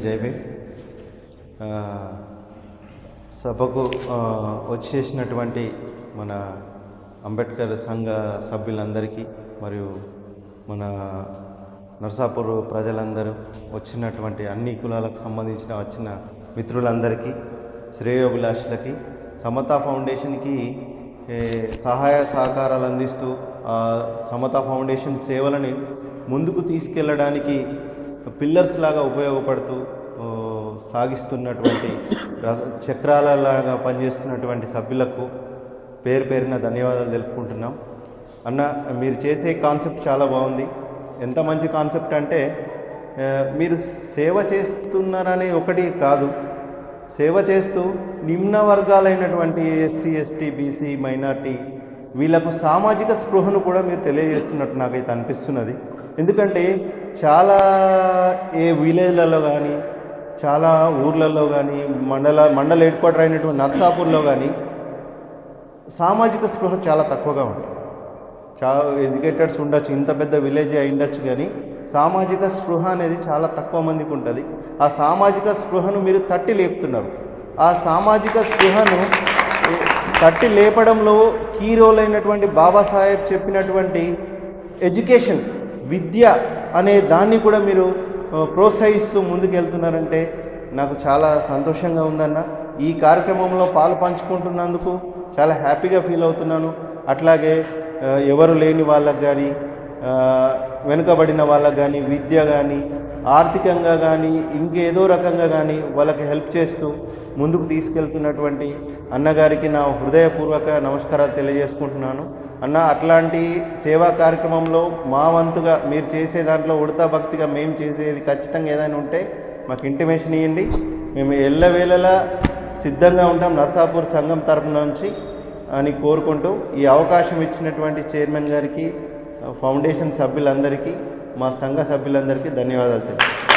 జైవే సభకు వచ్చేసినటువంటి మన అంబేద్కర్ సంఘ సభ్యులందరికీ మరియు మన నర్సాపూర్ ప్రజలందరూ వచ్చినటువంటి అన్ని కులాలకు సంబంధించిన వచ్చిన మిత్రులందరికీ శ్రేయోభిలాషులకి సమతా ఫౌండేషన్కి సహాయ సహకారాలు అందిస్తూ సమతా ఫౌండేషన్ సేవలని ముందుకు తీసుకెళ్ళడానికి పిల్లర్స్ లాగా ఉపయోగపడుతూ సాగిస్తున్నటువంటి చక్రాలలాగా పనిచేస్తున్నటువంటి సభ్యులకు పేరు పేరున ధన్యవాదాలు తెలుపుకుంటున్నాం. అన్న, మీరు చేసే కాన్సెప్ట్ చాలా బాగుంది. ఎంత మంచి కాన్సెప్ట్ అంటే మీరు సేవ చేస్తున్నారనే ఒకటి కాదు, సేవ చేస్తూ నిమ్న వర్గాలైనటువంటి ఎస్సీ, ఎస్టీ, బీసీ, మైనార్టీ వీళ్ళకు సామాజిక స్పృహను కూడా మీరు తెలియజేస్తున్నట్టు నాకైతే అనిపిస్తున్నది. ఎందుకంటే చాలా విలేజ్లలో కానీ చాలా ఊర్లలో కానీ మండల హెడ్ క్వార్టర్ అయినటువంటి నర్సాపూర్లో కానీ సామాజిక స్పృహ చాలా తక్కువగా ఉంటుంది. చాలా ఎడ్యుకేటెడ్స్ ఉండొచ్చు, ఇంత పెద్ద విలేజ్ అయి ఉండొచ్చు, కానీ సామాజిక స్పృహ అనేది చాలా తక్కువ మందికి ఉంటుంది. ఆ సామాజిక స్పృహను మీరు తట్టి లేపుతున్నారు. ఆ సామాజిక స్పృహను తట్టి లేపడంలో కీ రోల్ అయినటువంటి బాబాసాహెబ్ చెప్పినటువంటి ఎడ్యుకేషన్, విద్య అనే దాన్ని కూడా మీరు ప్రోత్సహిస్తూ ముందుకెళ్తున్నారంటే నాకు చాలా సంతోషంగా ఉందన్న. ఈ కార్యక్రమంలో పాలు పంచుకుంటున్నందుకు చాలా హ్యాపీగా ఫీల్ అవుతున్నాను. అట్లాగే ఎవరు లేని వాళ్ళకు కానీ, వెనుకబడిన వాళ్ళకు కానీ, విద్య కానీ, ఆర్థికంగా కానీ, ఇంకేదో రకంగా కానీ వాళ్ళకి హెల్ప్ చేస్తూ ముందుకు తీసుకెళ్తున్నటువంటి అన్నగారికి నా హృదయపూర్వక నమస్కారాలు తెలియజేసుకుంటున్నాను. అన్న, అట్లాంటి సేవా కార్యక్రమంలో మా వంతుగా మీరు చేసే దాంట్లో ఉడతా భక్తిగా మేము చేసేది ఖచ్చితంగా ఏదైనా ఉంటే మాకు ఇంటిమేషన్ ఇవ్వండి. మేము ఎల్లవేళలా సిద్ధంగా ఉంటాం నర్సాపూర్ సంఘం తరపు నుంచి అని కోరుకుంటూ ఈ అవకాశం ఇచ్చినటువంటి చైర్మన్ గారికి, ఫౌండేషన్ సభ్యులందరికీ, మా సంఘ సభ్యులందరికీ ధన్యవాదాలు తెలుపు.